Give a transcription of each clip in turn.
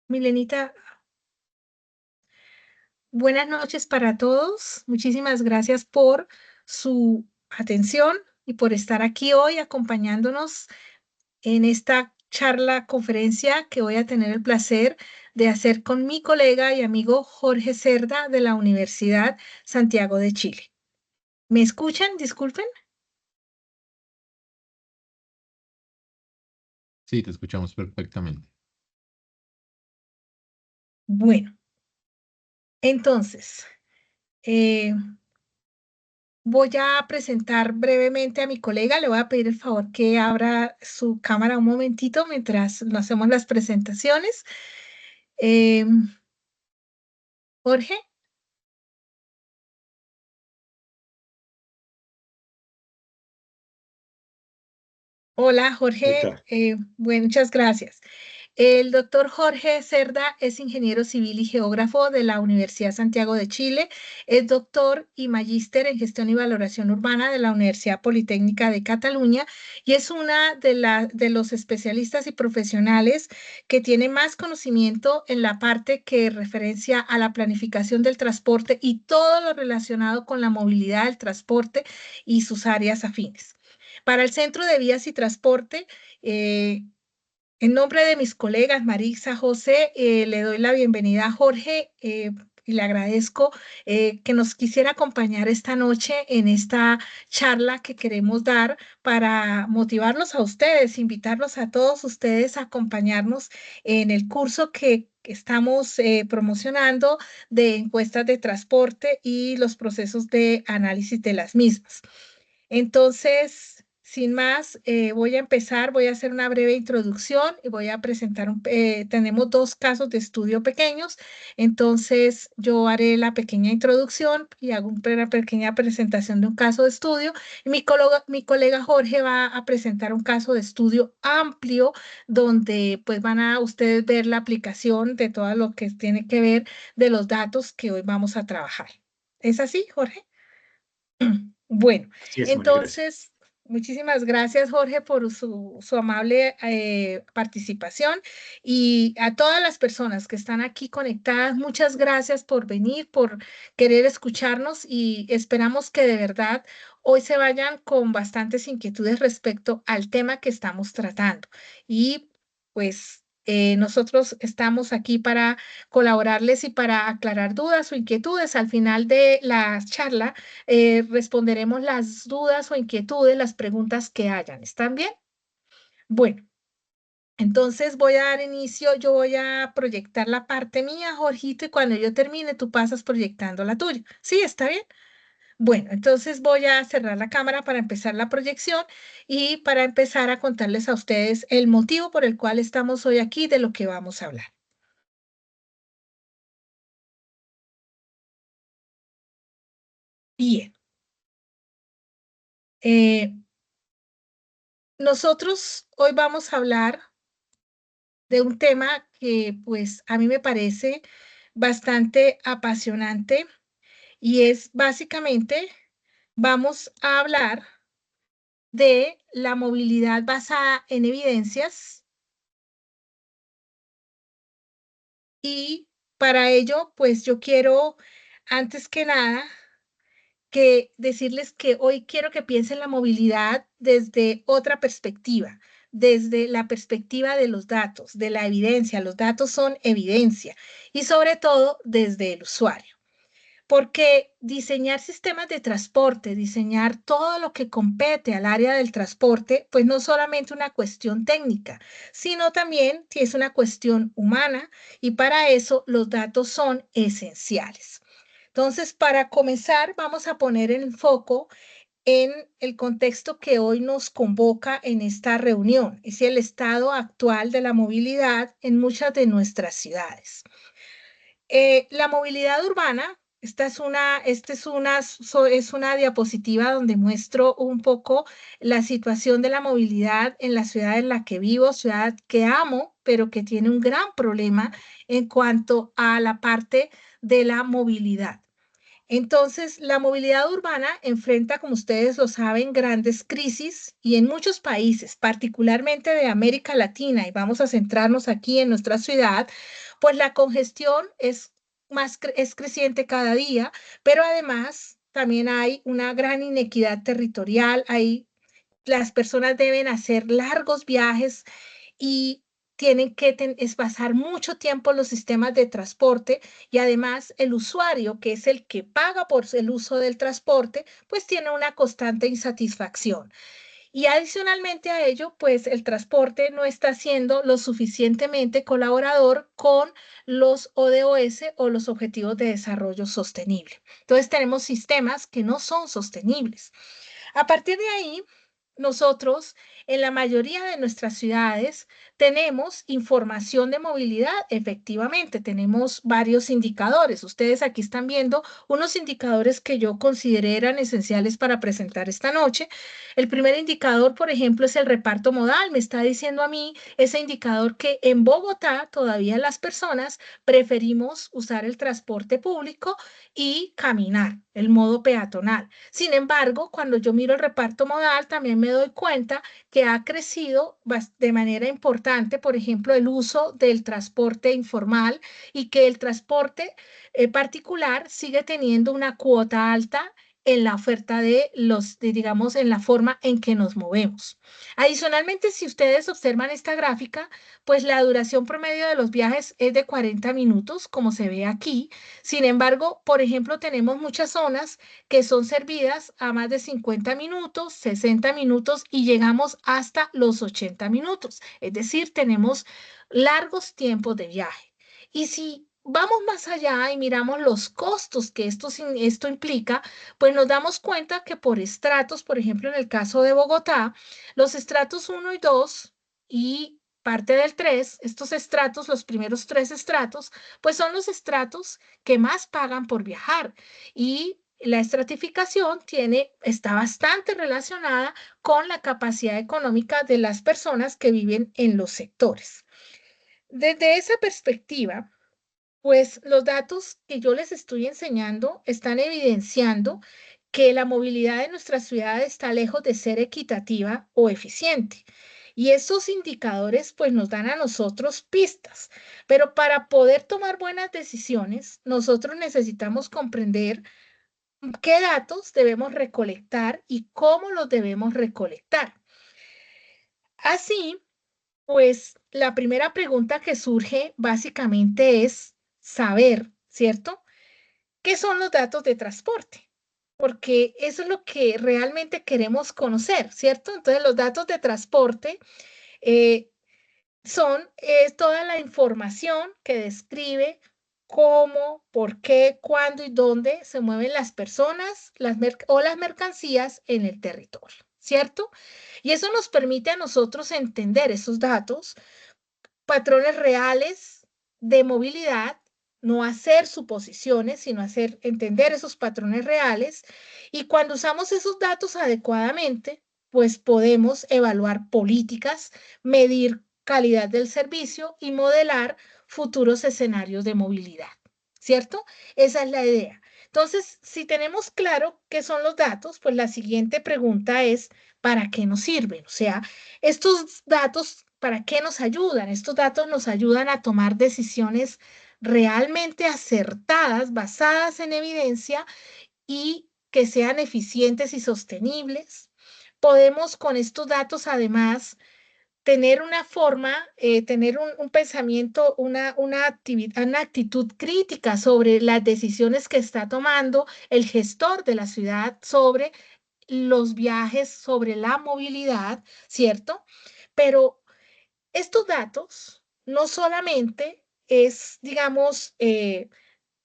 Milenita, buenas noches para todos. Muchísimas gracias por su atención y por estar aquí hoy acompañándonos en esta charla conferencia que voy a tener el placer de hacer con mi colega y amigo Jorge Cerda de la Universidad Santiago de Chile. ¿Me escuchan? Disculpen. Sí, te escuchamos perfectamente. Bueno, entonces, eh, voy a presentar brevemente a mi colega. Le voy a pedir el favor que abra su cámara un momentito mientras nos hacemos las presentaciones. Eh, Jorge. Hola, Ahí Jorge. está. Bueno, muchas gracias. El doctor Jorge Cerda es ingeniero civil y geógrafo de la Universidad Santiago de Chile. Es doctor y magíster en gestión y valoración urbana de la Universidad Politécnica de Cataluña y es una de los especialistas y profesionales que tiene más conocimiento en la parte que referencia a la planificación del transporte y todo lo relacionado con la movilidad del transporte y sus áreas afines. Para el Centro de Vías y Transporte, eh, en nombre de mis colegas Marisa, José, le doy la bienvenida a Jorge y le agradezco que nos quisiera acompañar esta noche en esta charla que queremos dar para motivarlos a ustedes, invitarlos a todos ustedes a acompañarnos en el curso que estamos promocionando de encuestas de transporte y los procesos de análisis de las mismas. Entonces, sin más, voy a empezar, voy a hacer una breve introducción y voy a presentar, tenemos dos casos de estudio pequeños, entonces yo haré la pequeña introducción y hago una pequeña presentación de un caso de estudio y mi colega Jorge va a presentar un caso de estudio amplio donde pues van a ustedes ver la aplicación de todo lo que tiene que ver de los datos que hoy vamos a trabajar. ¿Es así, Jorge? Bueno, Así es, María, gracias. entonces, muchísimas gracias, Jorge, por su amable participación y a todas las personas que están aquí conectadas, muchas gracias por venir, por querer escucharnos y esperamos que de verdad hoy se vayan con bastantes inquietudes respecto al tema que estamos tratando. Y pues nosotros estamos aquí para colaborarles y para aclarar dudas o inquietudes. Al final de la charla, responderemos las dudas o inquietudes, las preguntas que hayan. ¿Están bien? Bueno, entonces voy a dar inicio, yo voy a proyectar la parte mía, Jorgito, y cuando yo termine, tú pasas proyectando la tuya. ¿Sí? ¿Está bien? Bueno, entonces voy a cerrar la cámara para empezar la proyección y para empezar a contarles a ustedes el motivo por el cual estamos hoy aquí, de lo que vamos a hablar. Bien. Eh, Nosotros hoy vamos a hablar de un tema que pues a mí me parece bastante apasionante y es básicamente, vamos a hablar de la movilidad basada en evidencias y para ello pues yo quiero antes que nada que decirles que hoy quiero que piensen la movilidad desde otra perspectiva, desde la perspectiva de los datos, de la evidencia. Los datos son evidencia y sobre todo desde el usuario. Porque diseñar sistemas de transporte, diseñar todo lo que compete al área del transporte, pues no solamente una cuestión técnica, sino también es una cuestión humana y para eso los datos son esenciales. Entonces, para comenzar, vamos a poner el foco en el contexto que hoy nos convoca en esta reunión, es el estado actual de la movilidad en muchas de nuestras ciudades. La movilidad urbana, es una diapositiva donde muestro un poco la situación de la movilidad en la ciudad en la que vivo, ciudad que amo, pero que tiene un gran problema en cuanto a la parte de la movilidad. Entonces, la movilidad urbana enfrenta, como ustedes lo saben, grandes crisis y en muchos países, particularmente de América Latina, y vamos a centrarnos aquí en nuestra ciudad, pues la congestión es creciente cada día, pero además también hay una gran inequidad territorial, las personas deben hacer largos viajes y tienen que pasar mucho tiempo en los sistemas de transporte y además el usuario, que es el que paga por el uso del transporte, pues tiene una constante insatisfacción. Y adicionalmente a ello, pues el transporte no está siendo lo suficientemente colaborador con los ODS o los Objetivos de Desarrollo Sostenible. Entonces tenemos sistemas que no son sostenibles. A partir de ahí, nosotros en la mayoría de nuestras ciudades tenemos información de movilidad, efectivamente, tenemos varios indicadores. Ustedes aquí están viendo unos indicadores que yo consideré eran esenciales para presentar esta noche. El primer indicador, por ejemplo, es el reparto modal. Me está diciendo a mí ese indicador que en Bogotá todavía las personas preferimos usar el transporte público y caminar, el modo peatonal. Sin embargo, cuando yo miro el reparto modal, también me doy cuenta que ha crecido de manera importante, por ejemplo, el uso del transporte informal y que el transporte particular sigue teniendo una cuota alta en la oferta digamos, en la forma en que nos movemos. Adicionalmente, si ustedes observan esta gráfica, pues la duración promedio de los viajes es de 40 minutos, como se ve aquí. Sin embargo, por ejemplo, tenemos muchas zonas que son servidas a más de 50 minutos, 60 minutos y llegamos hasta los 80 minutos. Es decir, tenemos largos tiempos de viaje. Y si vamos más allá y miramos los costos que esto implica, pues nos damos cuenta que por estratos, por ejemplo, en el caso de Bogotá, los estratos 1 y 2 y parte del 3, estos estratos, los primeros 3 estratos, pues son los estratos que más pagan por viajar. Y la estratificación está bastante relacionada con la capacidad económica de las personas que viven en los sectores. Desde esa perspectiva, pues los datos que yo les estoy enseñando están evidenciando que la movilidad de nuestra ciudad está lejos de ser equitativa o eficiente. Y esos indicadores pues nos dan a nosotros pistas, pero para poder tomar buenas decisiones, nosotros necesitamos comprender qué datos debemos recolectar y cómo los debemos recolectar. Así, pues la primera pregunta que surge básicamente es saber, ¿cierto? ¿Qué son los datos de transporte? Porque eso es lo que realmente queremos conocer, ¿cierto? Entonces, los datos de transporte eh, es toda la información que describe cómo, por qué, cuándo y dónde se mueven las personas o las mercancías en el territorio, ¿cierto? Y eso nos permite a nosotros entender esos datos, patrones reales de movilidad, no hacer suposiciones, sino entender esos patrones reales. Y cuando usamos esos datos adecuadamente, pues podemos evaluar políticas, medir calidad del servicio y modelar futuros escenarios de movilidad, ¿cierto? Esa es la idea. Entonces, si tenemos claro qué son los datos, pues la siguiente pregunta es, ¿para qué nos sirven? O sea, estos datos, ¿para qué nos ayudan? Estos datos nos ayudan a tomar decisiones realmente acertadas, basadas en evidencia y que sean eficientes y sostenibles. Podemos con estos datos además tener una forma, tener un pensamiento, una actitud crítica sobre las decisiones que está tomando el gestor de la ciudad sobre los viajes, sobre la movilidad, ¿cierto? Pero estos datos no solamente digamos,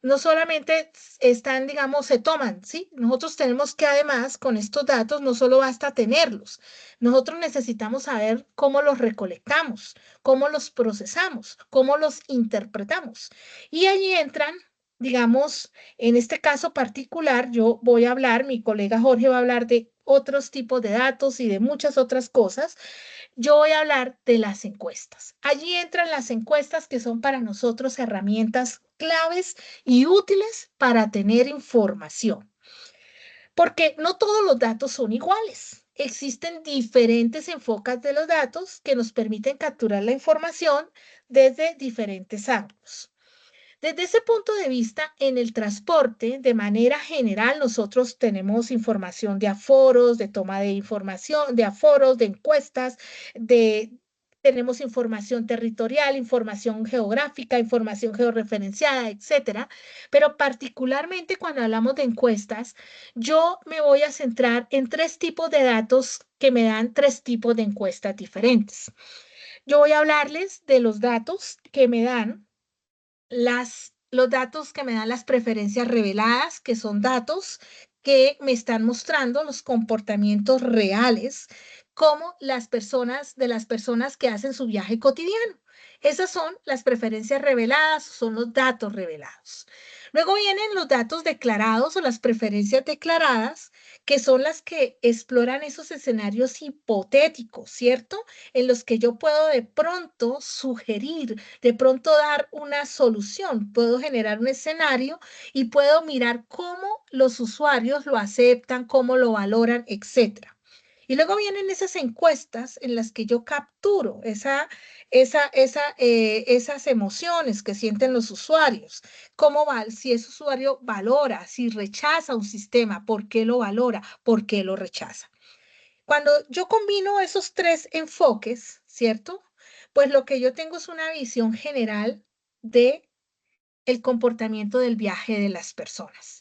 no solamente están, digamos, se toman, ¿sí? Nosotros tenemos que además, con estos datos, no solo basta tenerlos, nosotros necesitamos saber cómo los recolectamos, cómo los procesamos, cómo los interpretamos. Y allí entran, digamos, en este caso particular, yo voy a hablar, mi colega Jorge va a hablar de otros tipos de datos y de muchas otras cosas, yo voy a hablar de las encuestas. Allí entran las encuestas que son para nosotros herramientas claves y útiles para tener información. Porque no todos los datos son iguales. Existen diferentes enfoques de los datos que nos permiten capturar la información desde diferentes ángulos. Desde ese punto de vista, en el transporte, de manera general, nosotros tenemos información de aforos, de toma de información, de aforos, de encuestas, tenemos información territorial, información geográfica, información georreferenciada, etcétera. Pero particularmente cuando hablamos de encuestas, yo me voy a centrar en tres tipos de datos que me dan tres tipos de encuestas diferentes. Yo voy a hablarles de los datos que me dan los datos que me dan las preferencias reveladas, que son datos que me están mostrando los comportamientos reales, como de las personas que hacen su viaje cotidiano. Esas son las preferencias reveladas, son los datos revelados. Luego vienen los datos declarados o las preferencias declaradas, que son las que exploran esos escenarios hipotéticos, ¿cierto? En los que yo puedo de pronto sugerir, de pronto dar una solución, puedo generar un escenario y puedo mirar cómo los usuarios lo aceptan, cómo lo valoran, etcétera. Y luego vienen esas encuestas en las que yo capturo esas emociones que sienten los usuarios. ¿Cómo va? Si ese usuario valora, si rechaza un sistema, ¿por qué lo valora? ¿Por qué lo rechaza? Cuando yo combino esos tres enfoques, ¿cierto? Pues lo que yo tengo es una visión general de el comportamiento del viaje de las personas.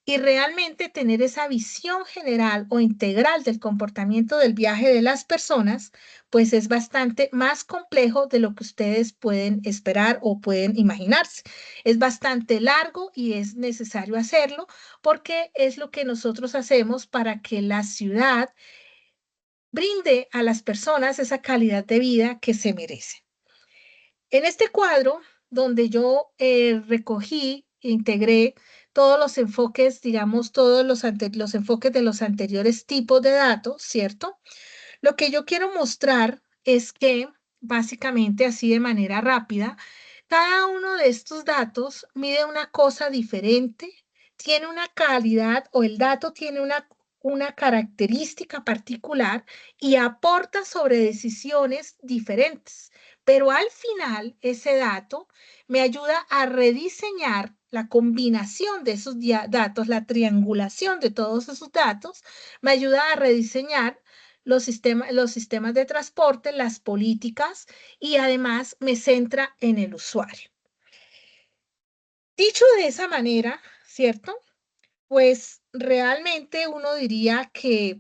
Y realmente tener esa visión general o integral del comportamiento del viaje de las personas, pues es bastante más complejo de lo que ustedes pueden esperar o pueden imaginarse. Es bastante largo y es necesario hacerlo porque es lo que nosotros hacemos para que la ciudad brinde a las personas esa calidad de vida que se merecen. En este cuadro, donde yo recogí, integré todos los enfoques, digamos, todos los enfoques de los anteriores tipos de datos, ¿cierto? Lo que yo quiero mostrar es que, básicamente, así de manera rápida, cada uno de estos datos mide una cosa diferente, tiene una calidad o el dato tiene una característica particular y aporta sobre decisiones diferentes. Pero al final, ese dato me ayuda a rediseñar la combinación de esos datos, la triangulación de todos esos datos, me ayuda a rediseñar los sistemas de transporte, las políticas y además me centra en el usuario. Dicho de esa manera, ¿cierto? Pues realmente uno diría que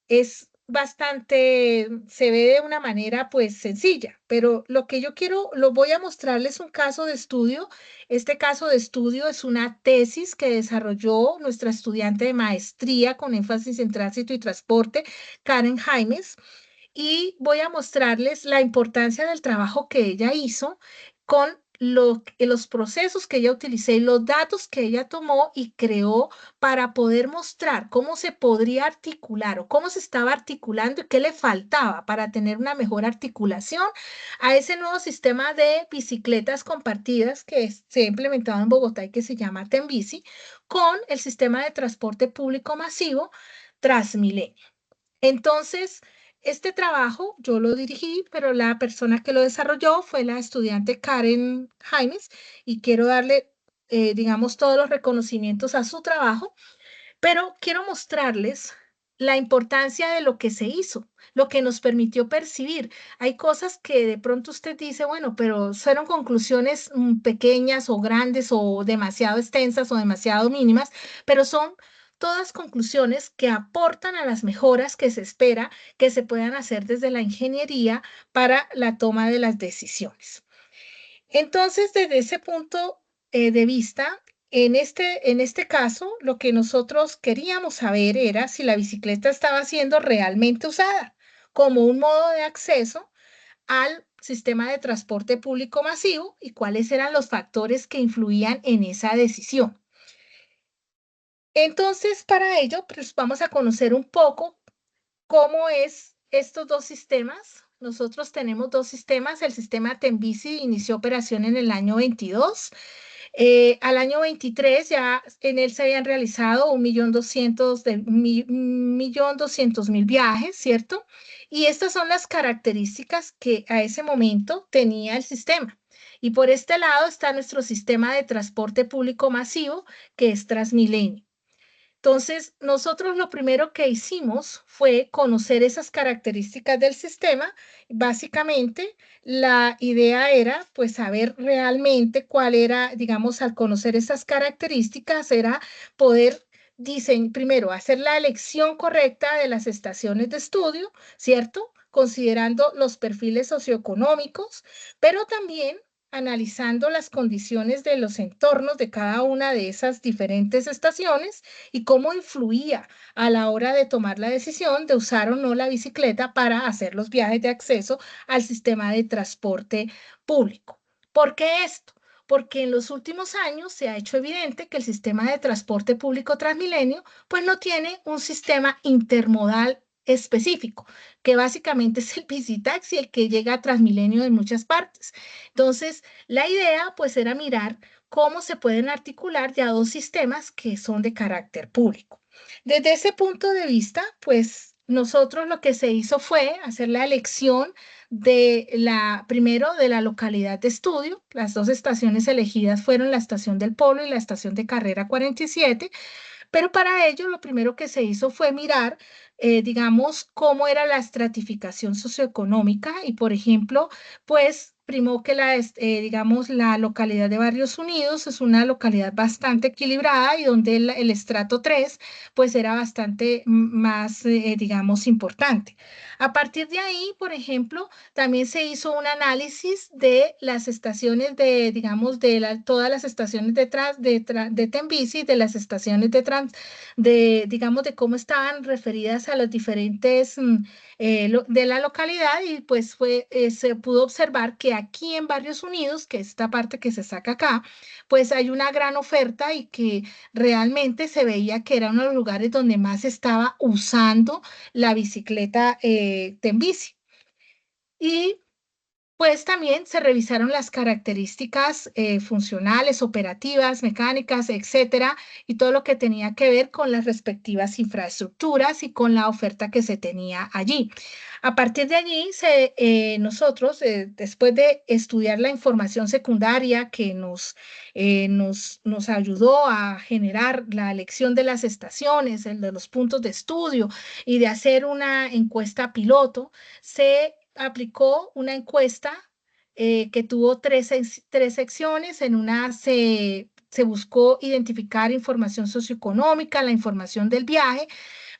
es bastante, se ve de una manera pues sencilla, pero lo que yo quiero, lo voy a mostrarles un caso de estudio. Este caso de estudio es una tesis que desarrolló nuestra estudiante de maestría con énfasis en tránsito y transporte, Karen Jaimes, y voy a mostrarles la importancia del trabajo que ella hizo con los procesos que ella utilizó y los datos que ella tomó y creó para poder mostrar cómo se podría articular o cómo se estaba articulando y qué le faltaba para tener una mejor articulación a ese nuevo sistema de bicicletas compartidas que se ha implementado en Bogotá y que se llama Tembici, con el sistema de transporte público masivo Transmilenio. Entonces, este trabajo yo lo dirigí, pero la persona que lo desarrolló fue la estudiante Karen Jaimes y quiero darle, digamos, todos los reconocimientos a su trabajo, pero quiero mostrarles la importancia de lo que se hizo, lo que nos permitió percibir. Hay cosas que de pronto usted dice, bueno, pero fueron conclusiones pequeñas o grandes o demasiado extensas o demasiado mínimas, pero son todas conclusiones que aportan a las mejoras que se espera que se puedan hacer desde la ingeniería para la toma de las decisiones. Entonces, desde ese punto de vista, en este caso, lo que nosotros queríamos saber era si la bicicleta estaba siendo realmente usada como un modo de acceso al sistema de transporte público masivo y cuáles eran los factores que influían en esa decisión. Entonces, para ello, pues vamos a conocer un poco cómo es estos dos sistemas. Nosotros tenemos dos sistemas. El sistema Tembici inició operación en el año 22. Al año 23 ya en él se habían realizado 1.200.000 viajes, ¿cierto? Y estas son las características que a ese momento tenía el sistema. Y por este lado está nuestro sistema de transporte público masivo, que es Transmilenio. Entonces, nosotros lo primero que hicimos fue conocer esas características del sistema. Básicamente, la idea era, pues, saber realmente cuál era, digamos, al conocer esas características, era poder primero, hacer la elección correcta de las estaciones de estudio, ¿cierto? Considerando los perfiles socioeconómicos, pero también analizando las condiciones de los entornos de cada una de esas diferentes estaciones y cómo influía a la hora de tomar la decisión de usar o no la bicicleta para hacer los viajes de acceso al sistema de transporte público. ¿Por qué esto? Porque en los últimos años se ha hecho evidente que el sistema de transporte público Transmilenio pues no tiene un sistema intermodal específico, que básicamente es el Visitaxi, el que llega a Transmilenio en muchas partes. Entonces, la idea pues era mirar cómo se pueden articular ya dos sistemas que son de carácter público. Desde ese punto de vista, pues nosotros lo que se hizo fue hacer la elección primero de la localidad de estudio. Las dos estaciones elegidas fueron la estación del Polo y la estación de Carrera 47, pero para ello lo primero que se hizo fue mirar, digamos, cómo era la estratificación socioeconómica y, por ejemplo, pues primó que digamos, la localidad de Barrios Unidos es una localidad bastante equilibrada y donde el estrato 3 pues era bastante más, digamos, importante. A partir de ahí, por ejemplo, también se hizo un análisis de las estaciones digamos, todas las estaciones de Tembici, de las estaciones digamos, de cómo estaban referidas a los diferentes de la localidad y pues se pudo observar que aquí en Barrios Unidos, que es esta parte que se saca acá, pues hay una gran oferta y que realmente se veía que era uno de los lugares donde más se estaba usando la bicicleta Tembici. Y pues también se revisaron las características funcionales, operativas, mecánicas, etcétera, y todo lo que tenía que ver con las respectivas infraestructuras y con la oferta que se tenía allí. A partir de allí, nosotros, después de estudiar la información secundaria que nos ayudó a generar la elección de las estaciones, el de los puntos de estudio y de hacer una encuesta piloto, se aplicó una encuesta que tuvo tres secciones. En una se buscó identificar información socioeconómica, la información del viaje,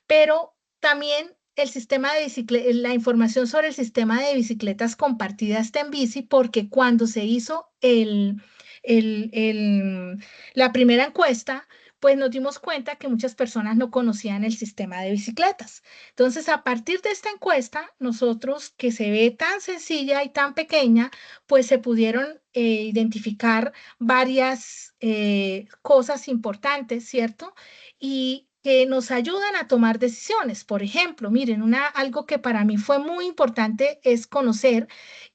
pero también la información sobre el sistema de bicicletas compartidas Tembici, porque cuando se hizo el, el- la primera encuesta, pues nos dimos cuenta que muchas personas no conocían el sistema de bicicletas. Entonces, a partir de esta encuesta, nosotros, que se ve tan sencilla y tan pequeña, pues se pudieron identificar varias cosas importantes, ¿cierto? Y que nos ayudan a tomar decisiones. Por ejemplo, miren, algo que para mí fue muy importante es conocer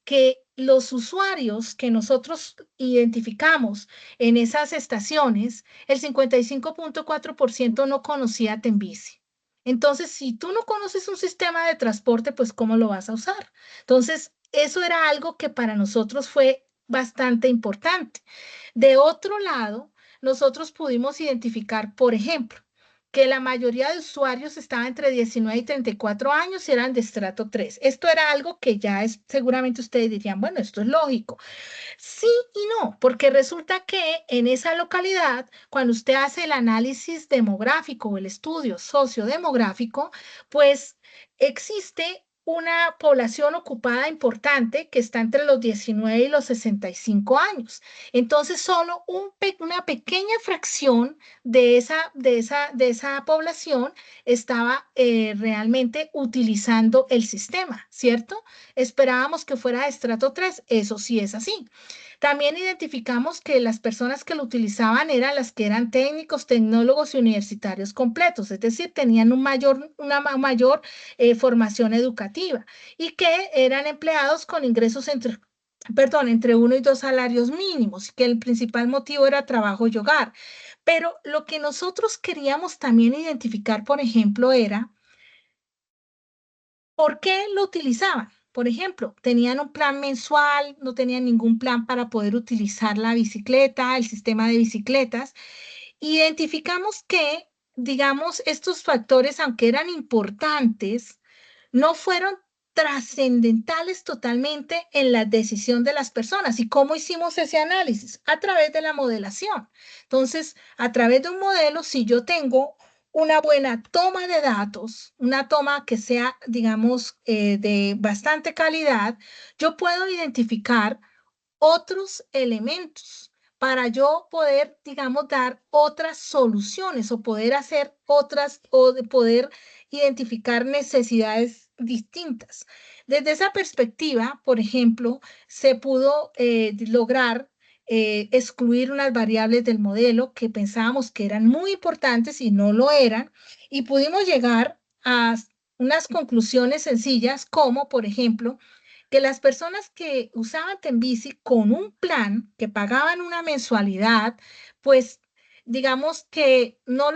que los usuarios que nosotros identificamos en esas estaciones, el 55.4% no conocía Tembici. Entonces, si tú no conoces un sistema de transporte, pues ¿cómo lo vas a usar? Entonces, eso era algo que para nosotros fue bastante importante. De otro lado, nosotros pudimos identificar, por ejemplo, que la mayoría de usuarios estaba entre 19 y 34 años y eran de estrato 3. Esto era algo que ya seguramente ustedes dirían, bueno, esto es lógico. Sí y no, porque resulta que en esa localidad, cuando usted hace el análisis demográfico o el estudio sociodemográfico, pues existe una población ocupada importante que está entre los 19 y los 65 años. Entonces, solo una pequeña fracción de esa población estaba realmente utilizando el sistema, ¿cierto? Esperábamos que fuera de estrato 3, eso sí es así. También identificamos que las personas que lo utilizaban eran las que eran técnicos, tecnólogos y universitarios completos, es decir, tenían una mayor formación educativa y que eran empleados con ingresos entre perdón, entre 1 y 2 salarios mínimos, que el principal motivo era trabajo y hogar. Pero lo que nosotros queríamos también identificar, por ejemplo, era ¿por qué lo utilizaban? Por ejemplo, tenían un plan mensual, no tenían ningún plan para poder utilizar la bicicleta, el sistema de bicicletas. Identificamos que, digamos, estos factores, aunque eran importantes, no fueron trascendentales totalmente en la decisión de las personas. ¿Y cómo hicimos ese análisis? A través de la modelación. Entonces, a través de un modelo, si yo tengo una buena toma de datos, una toma que sea, digamos, de bastante calidad, yo puedo identificar otros elementos para yo poder, digamos, dar otras soluciones o poder hacer otras o de poder identificar necesidades distintas. Desde esa perspectiva, por ejemplo, se pudo lograr excluir unas variables del modelo que pensábamos que eran muy importantes y no lo eran, y pudimos llegar a unas conclusiones sencillas como, por ejemplo, que las personas que usaban Tembici con un plan, que pagaban una mensualidad, pues digamos que no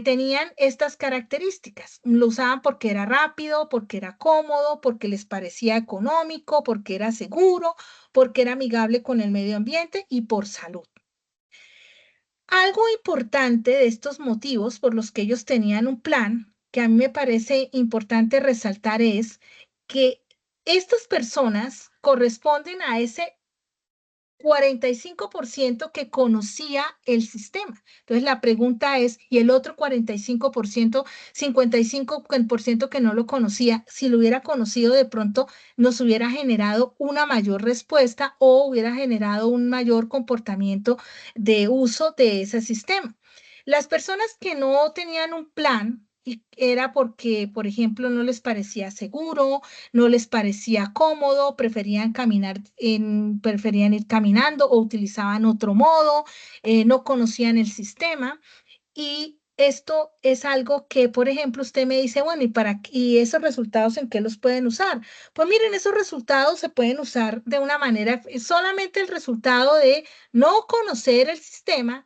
tenían estas características. Lo usaban porque era rápido, porque era cómodo, porque les parecía económico, porque era seguro, porque era amigable con el medio ambiente y por salud. Algo importante de estos motivos por los que ellos tenían un plan, que a mí me parece importante resaltar, es que estas personas corresponden a ese 45% que conocía el sistema. Entonces la pregunta es, ¿y el otro 45%, 55% que no lo conocía, si lo hubiera conocido de pronto nos hubiera generado una mayor respuesta o hubiera generado un mayor comportamiento de uso de ese sistema? Las personas que no tenían un plan, y era porque, por ejemplo, no les parecía seguro, no les parecía cómodo, preferían ir caminando o utilizaban otro modo, no conocían el sistema. Y esto es algo que, por ejemplo, usted me dice, bueno, ¿y esos resultados en qué los pueden usar? Pues miren, esos resultados se pueden usar de una manera, solamente el resultado de no conocer el sistema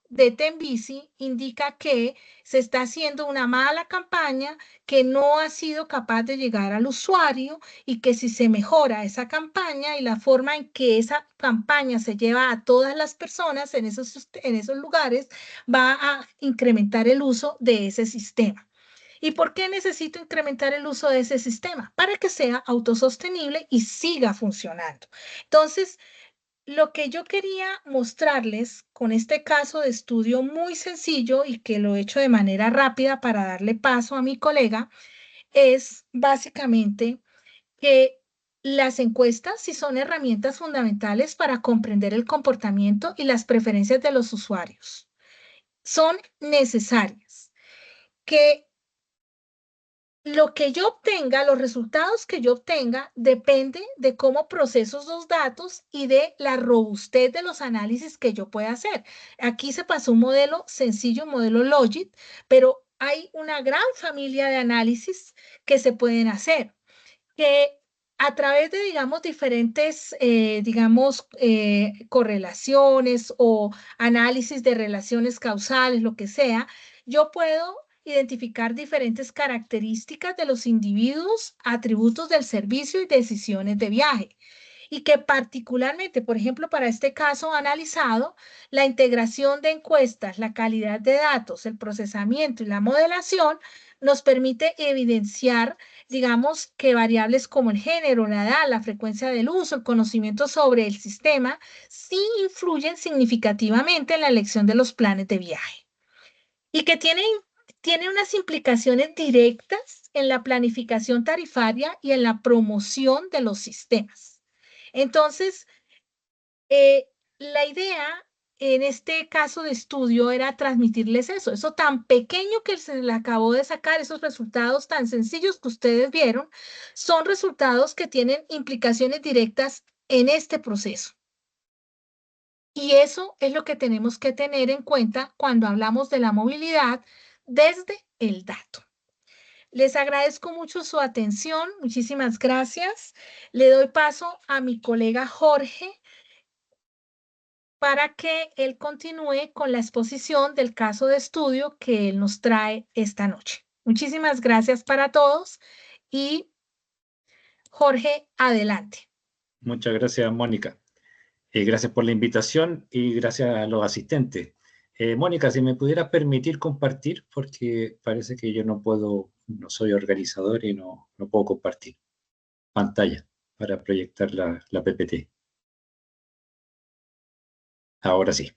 de Tembici indica que se está haciendo una mala campaña, que no ha sido capaz de llegar al usuario y que si se mejora esa campaña y la forma en que esa campaña se lleva a todas las personas en esos lugares, va a incrementar el uso de ese sistema. ¿Y por qué necesito incrementar el uso de ese sistema? Para que sea autosostenible y siga funcionando. Entonces, lo que yo quería mostrarles con este caso de estudio muy sencillo y que lo he hecho de manera rápida para darle paso a mi colega es básicamente que las encuestas sí son herramientas fundamentales para comprender el comportamiento y las preferencias de los usuarios. Son necesarias. Que lo que yo obtenga, los resultados que yo obtenga, depende de cómo proceso esos datos y de la robustez de los análisis que yo pueda hacer. Aquí se pasó un modelo sencillo, un modelo Logit, pero hay una gran familia de análisis que se pueden hacer, que a través de, digamos, diferentes, correlaciones o análisis de relaciones causales, lo que sea, yo puedo identificar diferentes características de los individuos, atributos del servicio y decisiones de viaje. Y que particularmente, por ejemplo, para este caso analizado, la integración de encuestas, la calidad de datos, el procesamiento y la modelación nos permite evidenciar, digamos, que variables como el género, la edad, la frecuencia del uso, el conocimiento sobre el sistema, sí influyen significativamente en la elección de los planes de viaje y que tiene unas implicaciones directas en la planificación tarifaria y en la promoción de los sistemas. Entonces, la idea en este caso de estudio era transmitirles eso tan pequeño que se le acabó de sacar, esos resultados tan sencillos que ustedes vieron, son resultados que tienen implicaciones directas en este proceso. Y eso es lo que tenemos que tener en cuenta cuando hablamos de la movilidad desde el dato. Les agradezco mucho su atención. Muchísimas gracias. Le doy paso a mi colega Jorge para que él continúe con la exposición del caso de estudio que él nos trae esta noche. Muchísimas gracias para todos y Jorge, adelante. Muchas gracias, Mónica. Gracias por la invitación y gracias a los asistentes. Mónica, si me pudieras permitir compartir, porque parece que yo no puedo, no soy organizador y no puedo compartir pantalla para proyectar la PPT. Ahora sí.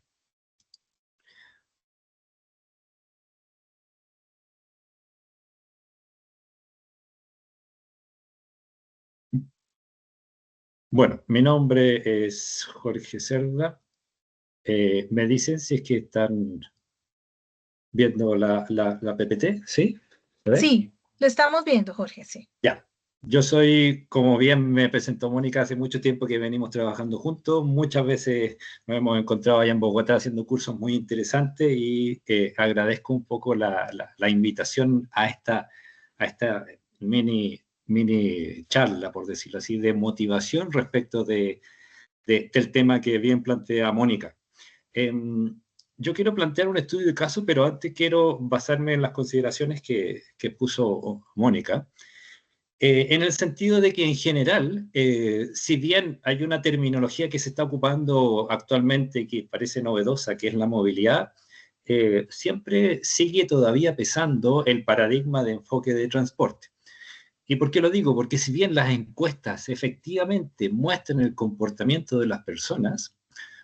Bueno, mi nombre es Jorge Cerda. Me dicen si es que están viendo la PPT, ¿sí? Sí, lo estamos viendo, Jorge, sí. Ya. Yo soy, como bien me presentó Mónica, hace mucho tiempo que venimos trabajando juntos. Muchas veces nos hemos encontrado allá en Bogotá haciendo cursos muy interesantes y agradezco un poco la invitación a esta mini charla, por decirlo así, de motivación respecto del tema que bien plantea Mónica. Yo quiero plantear un estudio de caso, pero antes quiero basarme en las consideraciones que puso Mónica. En el sentido de que en general, si bien hay una terminología que se está ocupando actualmente que parece novedosa, que es la movilidad, siempre sigue todavía pesando el paradigma de enfoque de transporte. ¿Y por qué lo digo? Porque si bien las encuestas efectivamente muestran el comportamiento de las personas,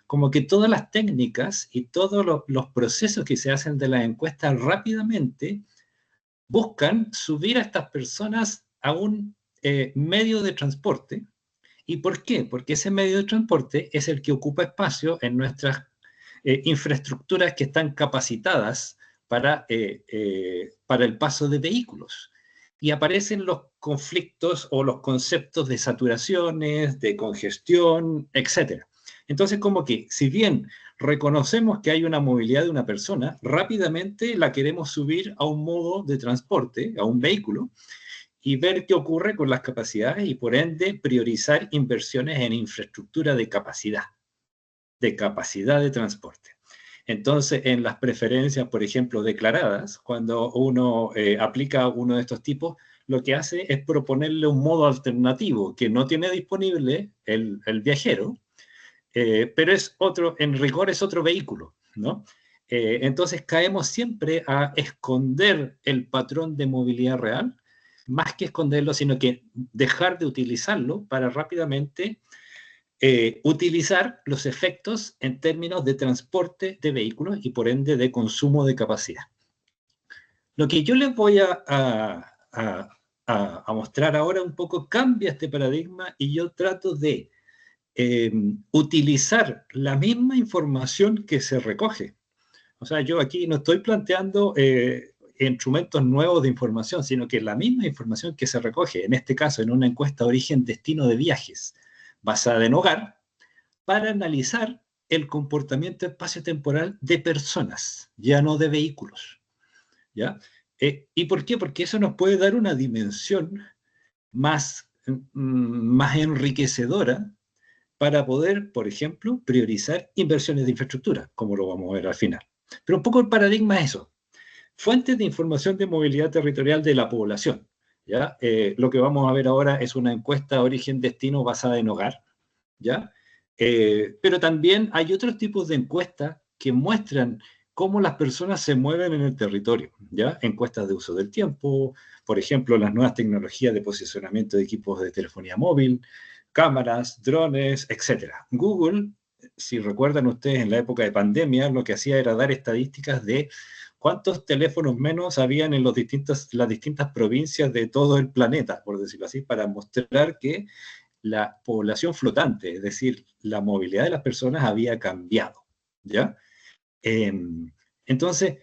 como que todas las técnicas y todos los procesos que se hacen de las encuestas rápidamente buscan subir a estas personas a un medio de transporte. ¿Y por qué? Porque ese medio de transporte es el que ocupa espacio en nuestras infraestructuras que están capacitadas para el paso de vehículos. Y aparecen los conflictos o los conceptos de saturaciones, de congestión, etc. Entonces, como que si bien reconocemos que hay una movilidad de una persona, rápidamente la queremos subir a un modo de transporte, a un vehículo, y ver qué ocurre con las capacidades y por ende priorizar inversiones en infraestructura de capacidad de transporte. Entonces, en las preferencias, por ejemplo, declaradas, cuando uno aplica uno de estos tipos, lo que hace es proponerle un modo alternativo que no tiene disponible el viajero, pero es otro, en rigor es otro vehículo, ¿no? Entonces caemos siempre a esconder el patrón de movilidad real, más que esconderlo, sino que dejar de utilizarlo para rápidamente utilizar los efectos en términos de transporte de vehículos y por ende de consumo de capacidad. Lo que yo les voy a mostrar ahora un poco cambia este paradigma y yo trato de utilizar la misma información que se recoge. O sea, yo aquí no estoy planteando instrumentos nuevos de información, sino que la misma información que se recoge, en este caso en una encuesta origen-destino de viajes basada en hogar, para analizar el comportamiento espacio-temporal de personas, ya no de vehículos. ¿Ya? ¿Y por qué? Porque eso nos puede dar una dimensión más enriquecedora para poder, por ejemplo, priorizar inversiones de infraestructura, como lo vamos a ver al final. Pero un poco el paradigma es eso. Fuentes de información de movilidad territorial de la población. ¿Ya? Lo que vamos a ver ahora es una encuesta origen-destino basada en hogar. ¿Ya? Pero también hay otros tipos de encuestas que muestran cómo las personas se mueven en el territorio. ¿Ya? Encuestas de uso del tiempo, por ejemplo, las nuevas tecnologías de posicionamiento de equipos de telefonía móvil, cámaras, drones, etc. Google, si recuerdan ustedes en la época de pandemia, lo que hacía era dar estadísticas de cuántos teléfonos menos habían en las distintas provincias de todo el planeta, por decirlo así, para mostrar que la población flotante, es decir, la movilidad de las personas había cambiado. ¿Ya? Entonces,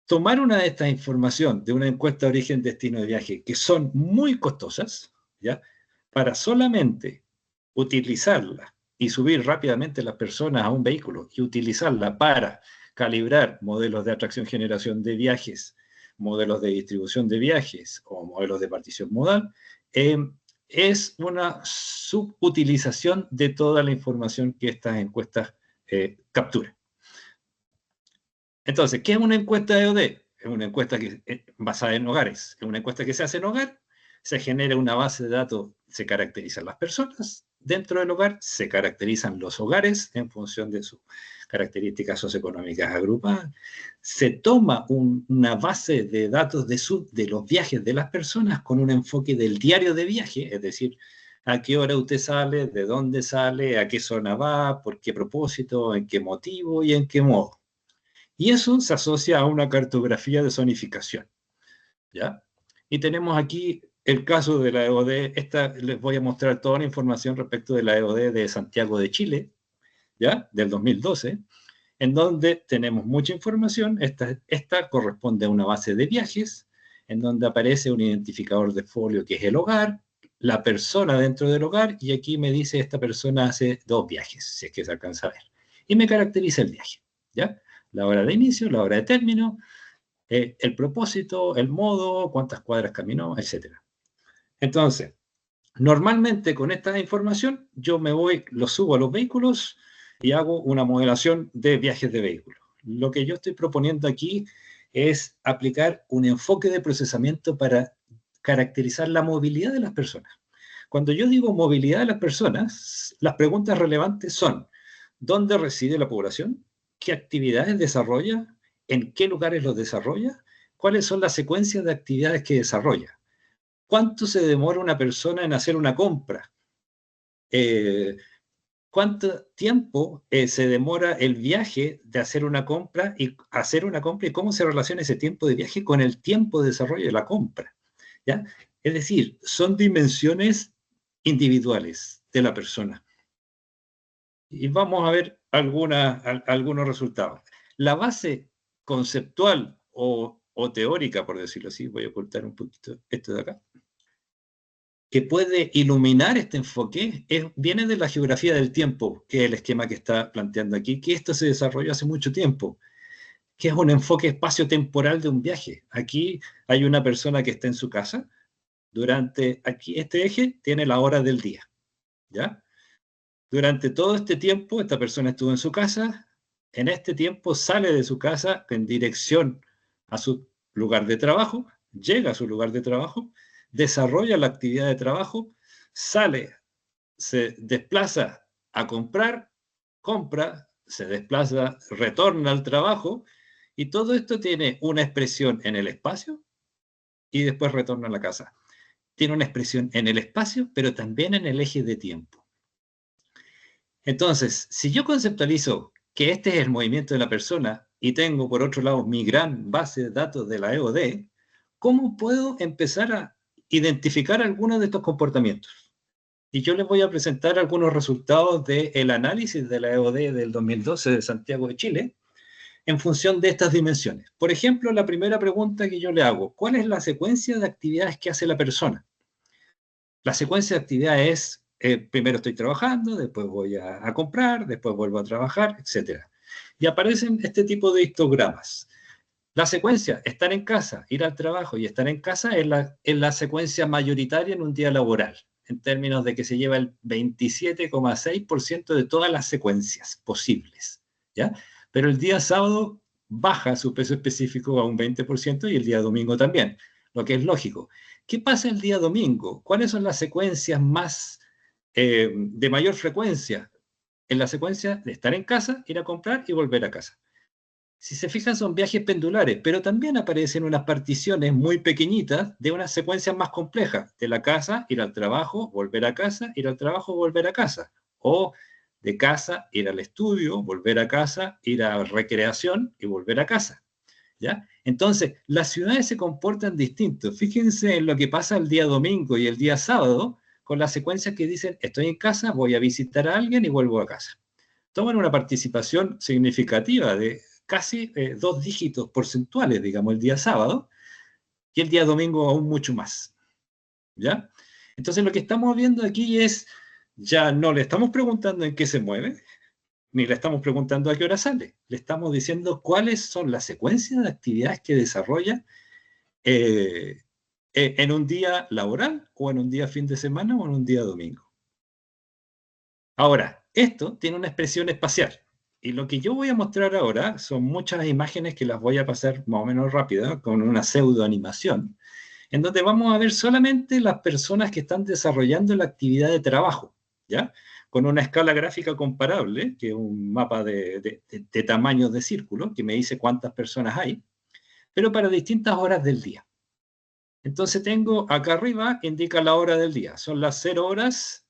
tomar una de estas informaciones de una encuesta de origen destino de viaje, que son muy costosas, ¿ya? Para solamente utilizarla y subir rápidamente las personas a un vehículo y utilizarla para calibrar modelos de atracción generación de viajes, modelos de distribución de viajes o modelos de partición modal, es una subutilización de toda la información que estas encuestas capturan. Entonces, ¿qué es una encuesta EOD? Es una encuesta que, basada en hogares. Es una encuesta que se hace en hogar, se genera una base de datos, se caracterizan las personas dentro del hogar, se caracterizan los hogares en función de sus características socioeconómicas agrupadas, se toma una base de datos de los viajes de las personas con un enfoque del diario de viaje, es decir, a qué hora usted sale, de dónde sale, a qué zona va, por qué propósito, en qué motivo y en qué modo. Y eso se asocia a una cartografía de zonificación, ¿ya? Y tenemos aquí el caso de la EOD. Les voy a mostrar toda la información respecto de la EOD de Santiago de Chile, ¿ya? Del 2012, en donde tenemos mucha información. Esta corresponde a una base de viajes, en donde aparece un identificador de folio que es el hogar, la persona dentro del hogar, y aquí me dice esta persona hace 2 viajes, si es que se alcanza a ver. Y me caracteriza el viaje, ¿ya? La hora de inicio, la hora de término, el propósito, el modo, cuántas cuadras caminó, etc. Entonces, normalmente con esta información yo lo subo a los vehículos y hago una modelación de viajes de vehículos. Lo que yo estoy proponiendo aquí es aplicar un enfoque de procesamiento para caracterizar la movilidad de las personas. Cuando yo digo movilidad de las personas, las preguntas relevantes son: ¿dónde reside la población? ¿Qué actividades desarrolla? ¿En qué lugares los desarrolla? ¿Cuáles son las secuencias de actividades que desarrolla? ¿Cuánto se demora una persona en hacer una compra? ¿Cuánto tiempo se demora el viaje de hacer una compra y cómo se relaciona ese tiempo de viaje con el tiempo de desarrollo de la compra? ¿Ya? Es decir, son dimensiones individuales de la persona. Y vamos a ver algunos resultados. La base conceptual o teórica, por decirlo así, voy a ocultar un poquito esto de acá, que puede iluminar este enfoque, viene de la geografía del tiempo, que es el esquema que está planteando aquí, que esto se desarrolló hace mucho tiempo, que es un enfoque espacio-temporal de un viaje. Aquí hay una persona que está en su casa, aquí este eje tiene la hora del día, ¿ya? Durante todo este tiempo, esta persona estuvo en su casa. En este tiempo sale de su casa en dirección a su lugar de trabajo, llega a su lugar de trabajo, desarrolla la actividad de trabajo, sale, se desplaza a comprar, compra, se desplaza, retorna al trabajo, y todo esto tiene una expresión en el espacio y después retorna a la casa. Tiene una expresión en el espacio, pero también en el eje de tiempo. Entonces, si yo conceptualizo que este es el movimiento de la persona y tengo, por otro lado, mi gran base de datos de la EOD, ¿cómo puedo empezar a identificar algunos de estos comportamientos? Y yo les voy a presentar algunos resultados del análisis de la EOD del 2012 de Santiago de Chile en función de estas dimensiones. Por ejemplo, la primera pregunta que yo le hago: ¿cuál es la secuencia de actividades que hace la persona? La secuencia de actividades es, primero estoy trabajando, después voy a comprar, después vuelvo a trabajar, etc. Y aparecen este tipo de histogramas. La secuencia, estar en casa, ir al trabajo y estar en casa, es la secuencia mayoritaria en un día laboral, en términos de que se lleva el 27,6% de todas las secuencias posibles, ¿ya? Pero el día sábado baja su peso específico a un 20% y el día domingo también, lo que es lógico. ¿Qué pasa el día domingo? ¿Cuáles son las secuencias de mayor frecuencia? En la secuencia de estar en casa, ir a comprar y volver a casa. Si se fijan, son viajes pendulares, pero también aparecen unas particiones muy pequeñitas de unas secuencias más complejas. De la casa, ir al trabajo, volver a casa, ir al trabajo, volver a casa. O de casa, ir al estudio, volver a casa, ir a recreación y volver a casa, ¿ya? Entonces, las ciudades se comportan distintos. Fíjense en lo que pasa el día domingo y el día sábado, con las secuencias que dicen: estoy en casa, voy a visitar a alguien y vuelvo a casa. Toman una participación significativa de casi 2 dígitos porcentuales, digamos, el día sábado, y el día domingo aún mucho más, ¿ya? Entonces, lo que estamos viendo aquí es, ya no le estamos preguntando en qué se mueve, ni le estamos preguntando a qué hora sale. Le estamos diciendo cuáles son las secuencias de actividades que desarrolla en un día laboral, o en un día fin de semana, o en un día domingo. Ahora, esto tiene una expresión espacial. Y lo que yo voy a mostrar ahora son muchas imágenes que las voy a pasar más o menos rápidas, con una pseudoanimación, en donde vamos a ver solamente las personas que están desarrollando la actividad de trabajo, ¿ya? Con una escala gráfica comparable, que es un mapa de tamaños de círculo, que me dice cuántas personas hay, pero para distintas horas del día. Entonces tengo acá arriba, indica la hora del día, son las 0 horas,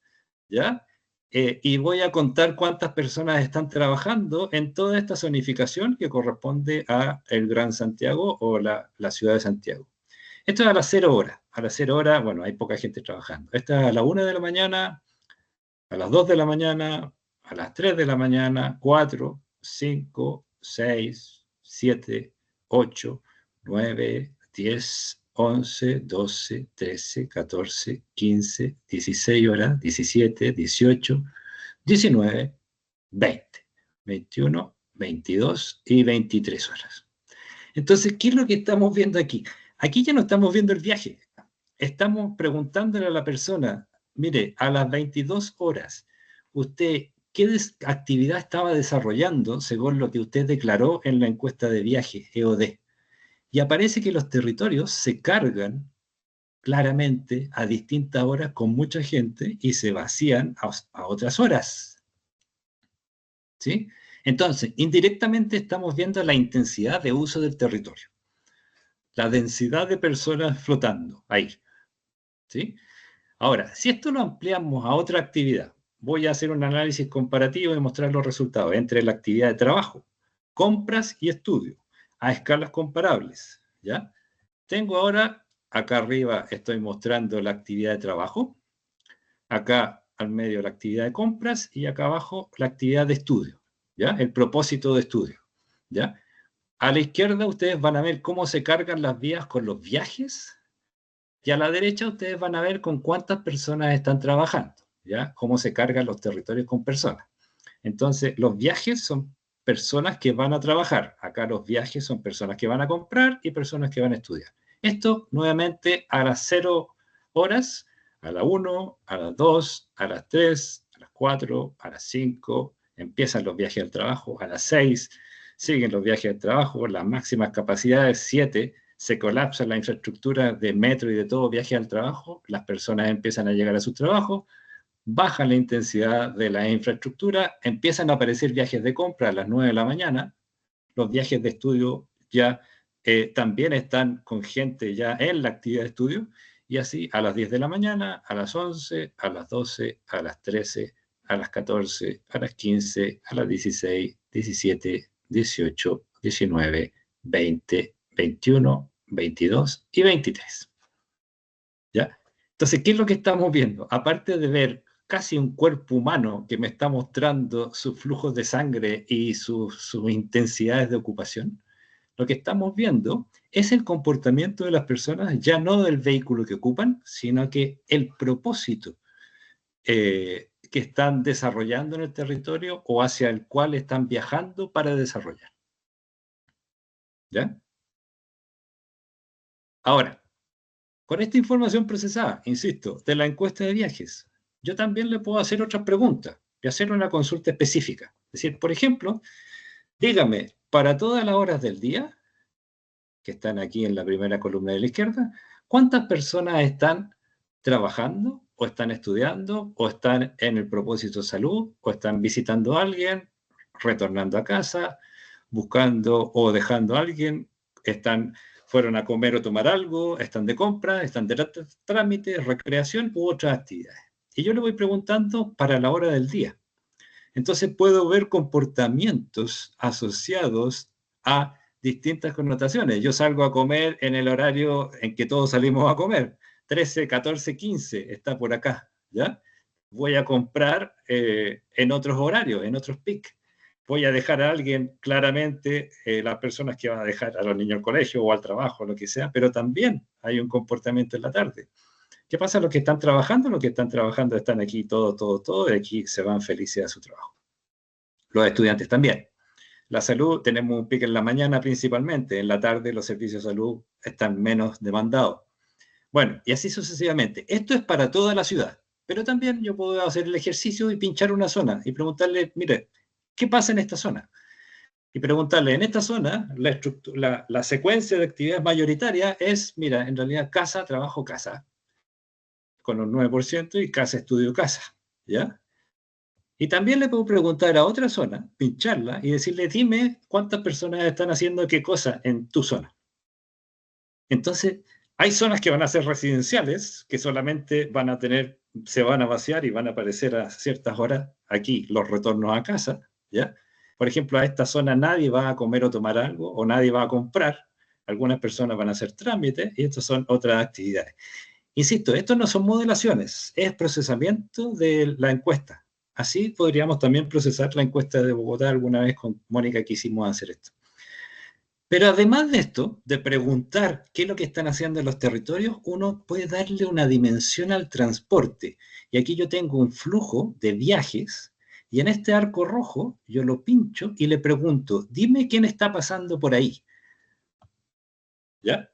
¿ya? Y voy a contar cuántas personas están trabajando en toda esta zonificación que corresponde a el Gran Santiago o la ciudad de Santiago. Esto es a las 0 horas. A las 0 horas, bueno, hay poca gente trabajando. Esta es a las 1 de la mañana, a las 2 de la mañana, a las 3 de la mañana, 4, 5, 6, 7, 8, 9, 10, 11, 12, 13, 14, 15, 16 horas, 17, 18, 19, 20, 21, 22 y 23 horas. Entonces, ¿qué es lo que estamos viendo aquí? Aquí ya no estamos viendo el viaje. Estamos preguntándole a la persona, mire, a las 22 horas, ¿usted qué actividad estaba desarrollando según lo que usted declaró en la encuesta de viaje, EOD? Y aparece que los territorios se cargan claramente a distintas horas con mucha gente y se vacían a otras horas. ¿Sí? Entonces, indirectamente estamos viendo la intensidad de uso del territorio. La densidad de personas flotando ahí. ¿Sí? Ahora, si esto lo ampliamos a otra actividad, voy a hacer un análisis comparativo y mostrar los resultados entre la actividad de trabajo, compras y estudio, a escalas comparables. ¿Ya? Tengo ahora, acá arriba estoy mostrando la actividad de trabajo, acá al medio la actividad de compras y acá abajo la actividad de estudio, ¿ya? El propósito de estudio, ¿ya? A la izquierda ustedes van a ver cómo se cargan las vías con los viajes y a la derecha ustedes van a ver con cuántas personas están trabajando, ¿ya? Cómo se cargan los territorios con personas. Entonces, los viajes son personas que van a trabajar. Acá los viajes son personas que van a comprar y personas que van a estudiar. Esto, nuevamente, a las 0 horas, a la 1, a las 2, a las 3, a las 4, a las 5, empiezan los viajes al trabajo, a las 6, siguen los viajes al trabajo, las máximas capacidades 7, se colapsa la infraestructura de metro y de todo viaje al trabajo, las personas empiezan a llegar a sus trabajos, baja la intensidad de la infraestructura, empiezan a aparecer viajes de compra a las 9 de la mañana, los viajes de estudio ya también están con gente ya en la actividad de estudio, y así a las 10 de la mañana, a las 11, a las 12, a las 13, a las 14, a las 15, a las 16, 17, 18, 19, 20, 21, 22 y 23. ¿Ya? Entonces, ¿qué es lo que estamos viendo? Aparte de ver casi un cuerpo humano que me está mostrando sus flujos de sangre y sus intensidades de ocupación, lo que estamos viendo es el comportamiento de las personas, ya no del vehículo que ocupan, sino que el propósito que están desarrollando en el territorio o hacia el cual están viajando para desarrollar. ¿Ya? Ahora, con esta información procesada, insisto, de la encuesta de viajes, yo también le puedo hacer otras preguntas y hacer una consulta específica. Es decir, por ejemplo, dígame, para todas las horas del día, que están aquí en la primera columna de la izquierda, ¿cuántas personas están trabajando, o están estudiando, o están en el propósito de salud, o están visitando a alguien, retornando a casa, buscando o dejando a alguien, fueron a comer o tomar algo, están de compra, están de trámites, recreación u otras actividades? Y yo le voy preguntando para la hora del día. Entonces puedo ver comportamientos asociados a distintas connotaciones. Yo salgo a comer en el horario en que todos salimos a comer. 13, 14, 15 está por acá, ¿ya? Voy a comprar en otros horarios, en otros pics. Voy a dejar a alguien, claramente, las personas que van a dejar a los niños al colegio o al trabajo, lo que sea, pero también hay un comportamiento en la tarde. ¿Qué pasa? Los que están trabajando están aquí todo, y aquí se van felices a su trabajo. Los estudiantes también. La salud, tenemos un pico en la mañana principalmente, en la tarde los servicios de salud están menos demandados. Bueno, y así sucesivamente. Esto es para toda la ciudad, pero también yo puedo hacer el ejercicio y pinchar una zona y preguntarle, mire, ¿qué pasa en esta zona? Y preguntarle, en esta zona, la secuencia de actividades mayoritaria es, mira, en realidad casa, trabajo, casa, con los 9% y casa, estudio, casa, ¿ya? Y también le puedo preguntar a otra zona, pincharla y decirle, dime cuántas personas están haciendo qué cosa en tu zona. Entonces, hay zonas que van a ser residenciales, que solamente van a tener, se van a vaciar y van a aparecer a ciertas horas aquí los retornos a casa, ¿ya? Por ejemplo, a esta zona nadie va a comer o tomar algo, o nadie va a comprar. Algunas personas van a hacer trámites y estas son otras actividades. Insisto, esto no son modelaciones, es procesamiento de la encuesta. Así podríamos también procesar la encuesta de Bogotá. Alguna vez con Mónica quisimos hacer esto. Pero además de esto, de preguntar qué es lo que están haciendo en los territorios, uno puede darle una dimensión al transporte. Y aquí yo tengo un flujo de viajes y en este arco rojo yo lo pincho y le pregunto, dime quién está pasando por ahí. ¿Ya?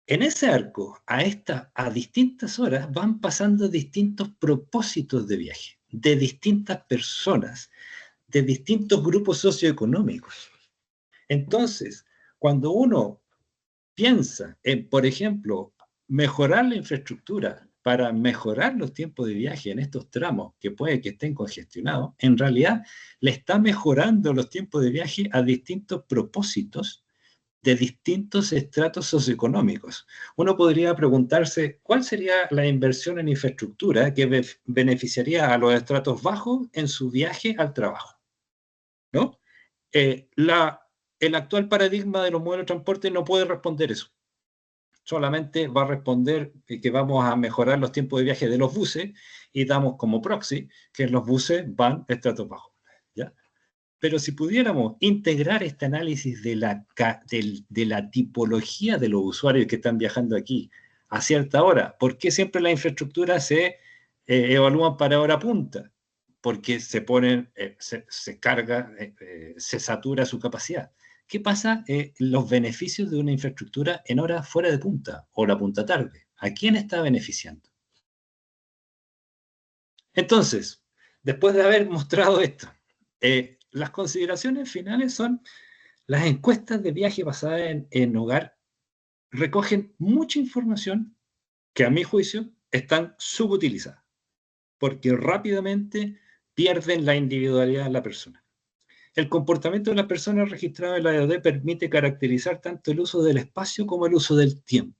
En ese arco, a distintas horas, van pasando distintos propósitos de viaje, de distintas personas, de distintos grupos socioeconómicos. Entonces, cuando uno piensa en, por ejemplo, mejorar la infraestructura para mejorar los tiempos de viaje en estos tramos que puede que estén congestionados, en realidad le está mejorando los tiempos de viaje a distintos propósitos de distintos estratos socioeconómicos. Uno podría preguntarse cuál sería la inversión en infraestructura que beneficiaría a los estratos bajos en su viaje al trabajo, ¿no? El actual paradigma de los modelos de transporte no puede responder eso. Solamente va a responder que vamos a mejorar los tiempos de viaje de los buses y damos como proxy que los buses van a estratos bajos, ¿ya? Pero si pudiéramos integrar este análisis de la tipología de los usuarios que están viajando aquí a cierta hora, ¿por qué siempre las infraestructuras se evalúan para hora punta? Porque se ponen, se carga, se satura su capacidad. ¿Qué pasa los beneficios de una infraestructura en horas fuera de punta o la punta tarde? ¿A quién está beneficiando? Entonces, después de haber mostrado esto, las consideraciones finales son las encuestas de viaje basadas en hogar recogen mucha información que a mi juicio están subutilizadas, porque rápidamente pierden la individualidad de la persona. El comportamiento de las personas registradas en la EOD permite caracterizar tanto el uso del espacio como el uso del tiempo,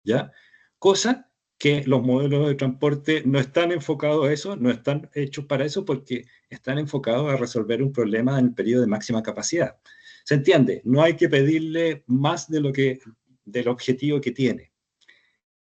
¿ya? Cosa que los modelos de transporte no están enfocados a eso, no están hechos para eso porque están enfocados a resolver un problema en el periodo de máxima capacidad. ¿Se entiende? No hay que pedirle más de del objetivo que tiene.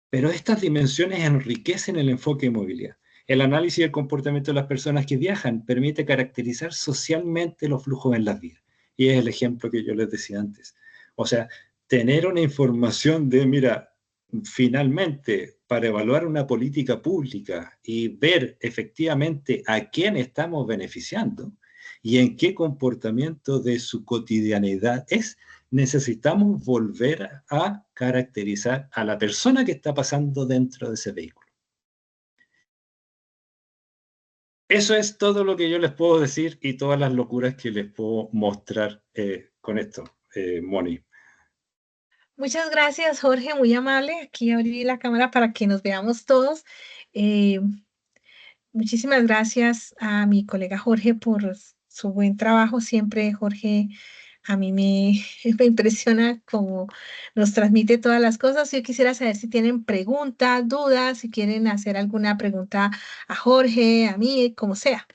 Pero estas dimensiones enriquecen el enfoque de movilidad. El análisis del comportamiento de las personas que viajan permite caracterizar socialmente los flujos en las vías. Y es el ejemplo que yo les decía antes. O sea, tener una información de, mira, finalmente, para evaluar una política pública y ver efectivamente a quién estamos beneficiando y en qué comportamiento de su cotidianidad necesitamos volver a caracterizar a la persona que está pasando dentro de ese vehículo. Eso es todo lo que yo les puedo decir y todas las locuras que les puedo mostrar con esto, Moni. Muchas gracias, Jorge, muy amable. Aquí abrí la cámara para que nos veamos todos. Eh, Muchísimas gracias a mi colega Jorge por su buen trabajo. Siempre, Jorge, a mí me impresiona cómo nos transmite todas las cosas. Yo quisiera saber si tienen preguntas, dudas, si quieren hacer alguna pregunta a Jorge, a mí, como sea.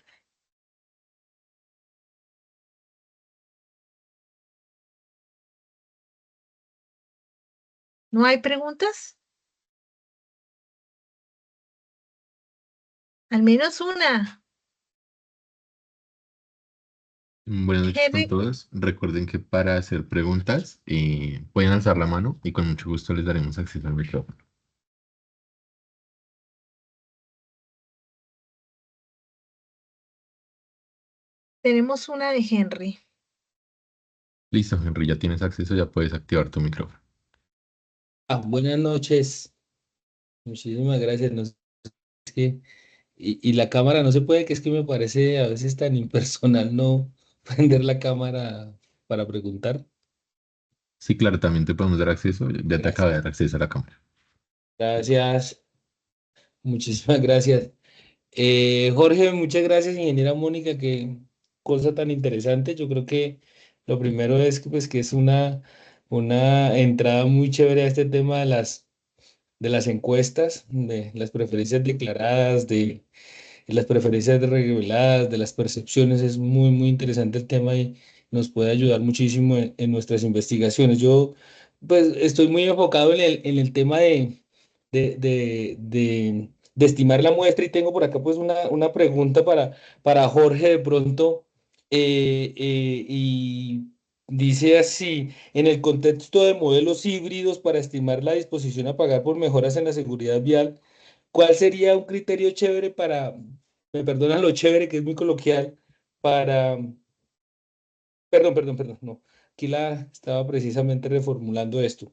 ¿No hay preguntas? Al menos una. Buenas noches con Henry, todos. Recuerden que para hacer preguntas pueden alzar la mano y con mucho gusto les daremos acceso al micrófono. tenemos una de Henry. Listo, Henry, ya tienes acceso, ya puedes activar tu micrófono. Buenas noches. Muchísimas gracias. No sé, es que- y la cámara no se puede, que es que me parece a veces tan impersonal no prender la cámara para preguntar. Sí, claro, también te podemos dar acceso. Ya te acabo de Gracias. dar acceso a la cámara. Gracias. Muchísimas gracias. Jorge, muchas gracias, ingeniera Mónica, qué cosa tan interesante. Yo creo que lo primero es que, pues, que es una entrada muy chévere a este tema de las encuestas, de las preferencias declaradas, de las preferencias reveladas, de las percepciones. Es muy, muy interesante el tema y nos puede ayudar muchísimo en nuestras investigaciones. Yo, pues, estoy muy enfocado en el tema de estimar la muestra y tengo por acá, pues, una pregunta para Jorge de pronto. Y dice así: en el contexto de modelos híbridos para estimar la disposición a pagar por mejoras en la seguridad vial, ¿cuál sería un criterio chévere para, me perdonan lo chévere, que es muy coloquial, para, perdón, no, aquí la estaba precisamente reformulando esto,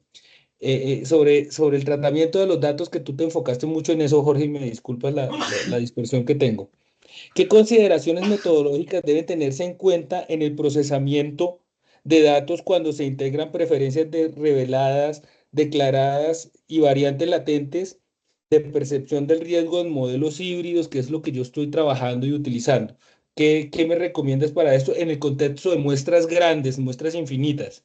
sobre el tratamiento de los datos, que tú te enfocaste mucho en eso, Jorge, y me disculpas la dispersión que tengo. ¿Qué consideraciones metodológicas deben tenerse en cuenta en el procesamiento de datos cuando se integran preferencias reveladas, declaradas y variantes latentes de percepción del riesgo en modelos híbridos, que es lo que yo estoy trabajando y utilizando? ¿Qué me recomiendas para esto en el contexto de muestras grandes, muestras infinitas?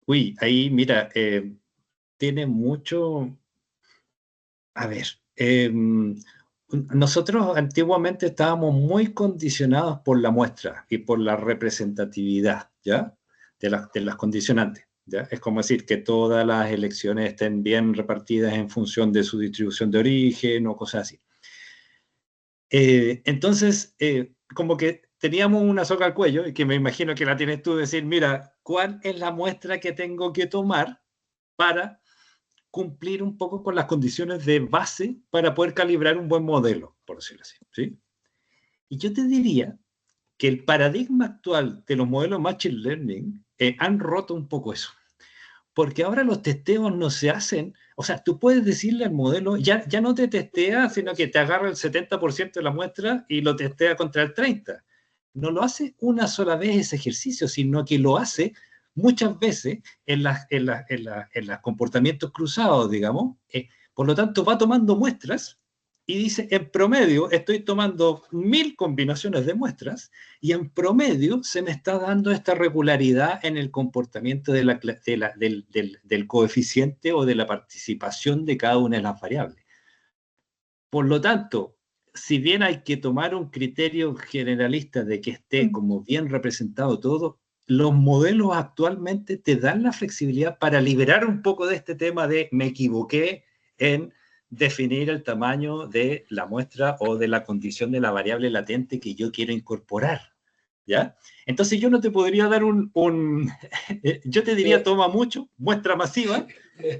Uy, ahí mira, tiene mucho, a ver, nosotros antiguamente estábamos muy condicionados por la muestra y por la representatividad, ¿ya? De las condicionantes, ¿ya? Es como decir que todas las elecciones estén bien repartidas en función de su distribución de origen o cosas así. Entonces, como que teníamos una soga al cuello, y que me imagino que la tienes tú, decir, mira, ¿cuál es la muestra que tengo que tomar para cumplir un poco con las condiciones de base para poder calibrar un buen modelo, por decirlo así, ¿sí? Y yo te diría que el paradigma actual de los modelos Machine Learning han roto un poco eso. Porque ahora los testeos no se hacen, o sea, tú puedes decirle al modelo, ya no te testea, sino que te agarra el 70% de la muestra y lo testea contra el 30%. No lo hace una sola vez ese ejercicio, sino que lo hace muchas veces en los comportamientos cruzados, digamos. Por lo tanto, va tomando muestras y dice, en promedio estoy tomando 1000 combinaciones de muestras y en promedio se me está dando esta regularidad en el comportamiento del coeficiente o de la participación de cada una de las variables. Por lo tanto, si bien hay que tomar un criterio generalista de que esté como bien representado todo, los modelos actualmente te dan la flexibilidad para liberar un poco de este tema de me equivoqué en definir el tamaño de la muestra o de la condición de la variable latente que yo quiero incorporar, ¿ya? Entonces yo no te podría dar yo te diría toma mucho, muestra masiva,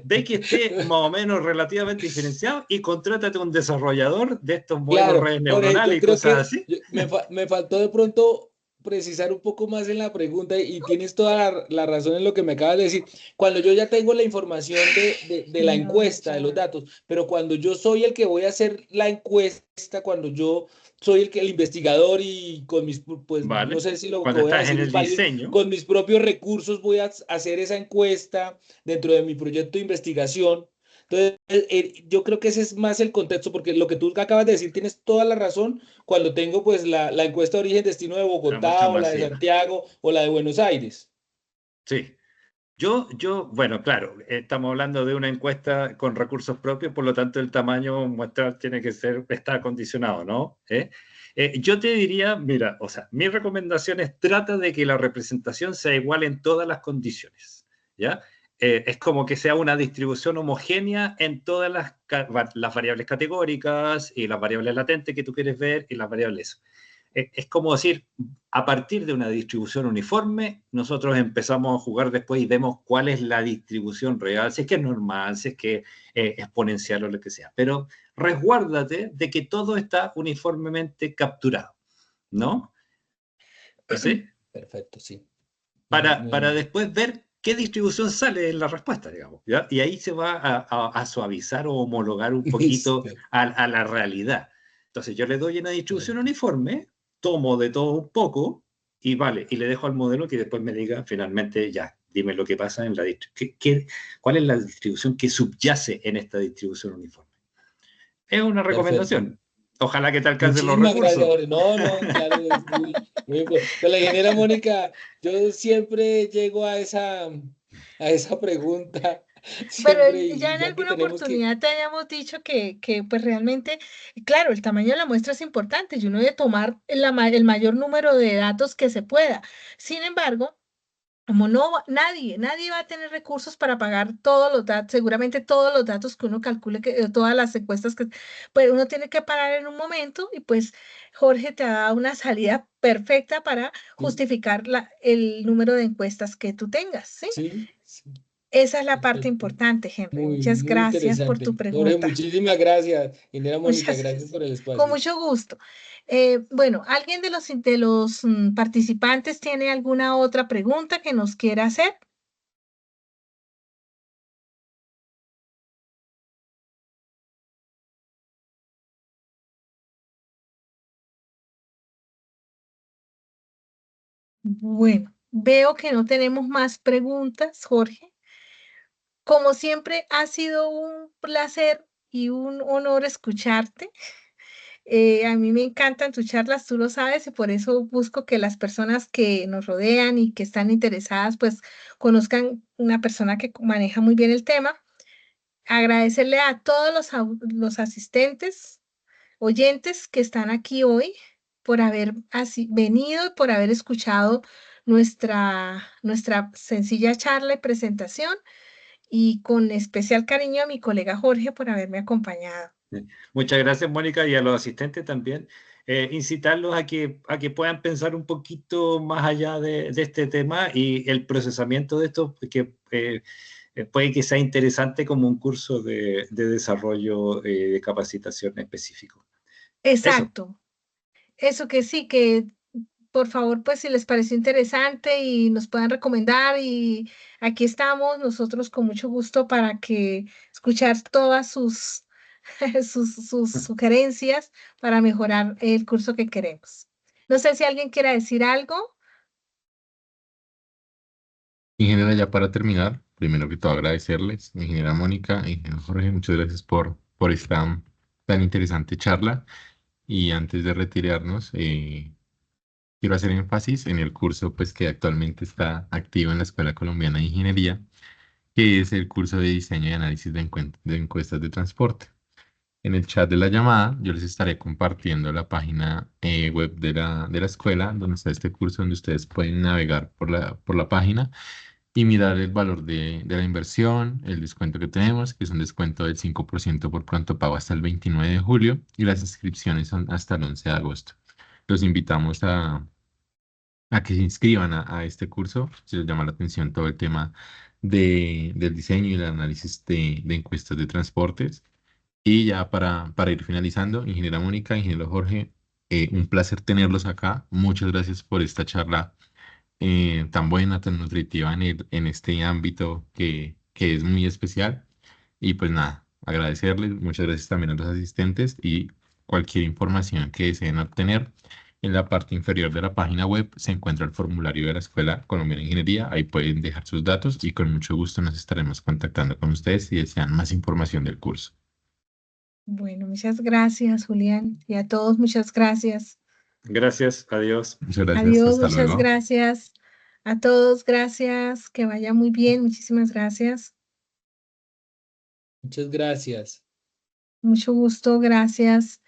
ve que esté más o menos relativamente diferenciado y contrátate un desarrollador de estos modelos Claro, redes Jorge, neuronales yo y creo cosas que así. me faltó de pronto precisar un poco más en la pregunta, y tienes toda la razón en lo que me acabas de decir. Cuando yo ya tengo la información de la encuesta, de los datos, pero cuando yo soy el que voy a hacer la encuesta, cuando yo soy el investigador y con mis, pues no ¿Vale? sé si lo que Cuando voy a estás en decir es el válido, diseño, con mis propios recursos voy a hacer esa encuesta dentro de mi proyecto de investigación. Entonces, yo creo que ese es más el contexto, porque lo que tú acabas de decir tienes toda la razón. Cuando tengo, pues, la encuesta de origen-destino de la muestra Bogotá, o la de masiva. Santiago, o la de Buenos Aires. Sí. Bueno, claro, estamos hablando de una encuesta con recursos propios, por lo tanto el tamaño muestral tiene que está condicionado, ¿no? Yo te diría, mira, o sea, mi recomendación es trata de que la representación sea igual en todas las condiciones, ¿ya? Es como que sea una distribución homogénea en todas las variables categóricas y las variables latentes que tú quieres ver y las variables. Es como decir, a partir de una distribución uniforme, nosotros empezamos a jugar después y vemos cuál es la distribución real, si es que es normal, si es que es exponencial o lo que sea. Pero resguárdate de que todo está uniformemente capturado, ¿no? ¿Sí? Perfecto, sí. Para después ver qué distribución sale en la respuesta, digamos, ¿ya? Y ahí se va a suavizar o homologar un poquito Listo. a la realidad. Entonces yo le doy una distribución Perfecto. uniforme, tomo de todo un poco y vale, y le dejo al modelo que después me diga finalmente, ya, dime lo que pasa en la distribución. ¿Cuál es la distribución que subyace en esta distribución uniforme? Es una Perfecto. recomendación. Ojalá que te alcancen los Muchísimas gracias, recursos. Jorge. No, no, claro, es muy importante. Con la ingeniera Mónica, yo siempre llego a esa pregunta, Pero siempre, ya y en ya que alguna tenemos que... oportunidad te habíamos dicho que pues realmente, claro, el tamaño de la muestra es importante y uno debe tomar el mayor número de datos que se pueda. Sin embargo, como nadie va a tener recursos para pagar todos los datos, seguramente todos los datos que uno calcule, todas las encuestas que, pues uno tiene que parar en un momento y pues Jorge te ha dado una salida perfecta para Sí, justificar el número de encuestas que tú tengas, ¿sí? sí, sí, Esa es la parte perfecto. importante, Henry. Muy, Muchas muy gracias por tu interesante. Jorge, pregunta. muchísimas gracias. Ingeniera Mónica, Muchas gracias gracias. por el Con espacio. mucho gusto. Bueno, ¿alguien de los participantes tiene alguna otra pregunta que nos quiera hacer? Bueno, veo que no tenemos más preguntas, Jorge. Como siempre, ha sido un placer y un honor escucharte. A mí me encantan tus charlas, tú lo sabes, y por eso busco que las personas que nos rodean y que están interesadas, pues conozcan una persona que maneja muy bien el tema. Agradecerle a todos los asistentes, oyentes que están aquí hoy por haber venido y por haber escuchado nuestra sencilla charla y presentación y con especial cariño a mi colega Jorge por haberme acompañado. Muchas gracias, Mónica, y a los asistentes también. Incitarlos a que puedan pensar un poquito más allá de este tema y el procesamiento de esto, que puede que sea interesante como un curso de desarrollo de capacitación específico. Eso. Exacto. Eso que sí, que por favor, pues si les pareció interesante y nos puedan recomendar y aquí estamos nosotros con mucho gusto para que escuchar todas sus sugerencias para mejorar el curso que queremos. No sé si alguien quiera decir algo. Ingeniera, ya para terminar, primero que todo agradecerles, ingeniera Mónica, ingeniero Jorge, muchas gracias por esta tan interesante charla. Y antes de retirarnos, quiero hacer énfasis en el curso pues, que actualmente está activo en la Escuela Colombiana de Ingeniería, que es el curso de diseño y análisis de encuestas de transporte. En el chat de la llamada, yo les estaré compartiendo la página web de la escuela, donde está este curso, donde ustedes pueden navegar por la página y mirar el valor de la inversión, el descuento que tenemos, que es un descuento del 5% por pronto pago hasta el 29 de julio, y las inscripciones son hasta el 11 de agosto. Los invitamos a que se inscriban a este curso, si les llama la atención todo el tema del diseño y el análisis de encuestas de transportes. Y ya para ir finalizando, ingeniera Mónica, ingeniero Jorge, un placer tenerlos acá. Muchas gracias por esta charla tan buena, tan nutritiva en este ámbito que es muy especial. Y pues nada, agradecerles, muchas gracias también a los asistentes y cualquier información que deseen obtener. En la parte inferior de la página web se encuentra el formulario de la Escuela Colombiana de Ingeniería. Ahí pueden dejar sus datos y con mucho gusto nos estaremos contactando con ustedes si desean más información del curso. Bueno, muchas gracias, Julián, y a todos muchas gracias. Gracias, adiós. Muchas gracias, Adiós, hasta muchas luego. gracias. A todos, gracias. Que vaya muy bien. Muchísimas gracias. Muchas gracias. Mucho gusto, gracias.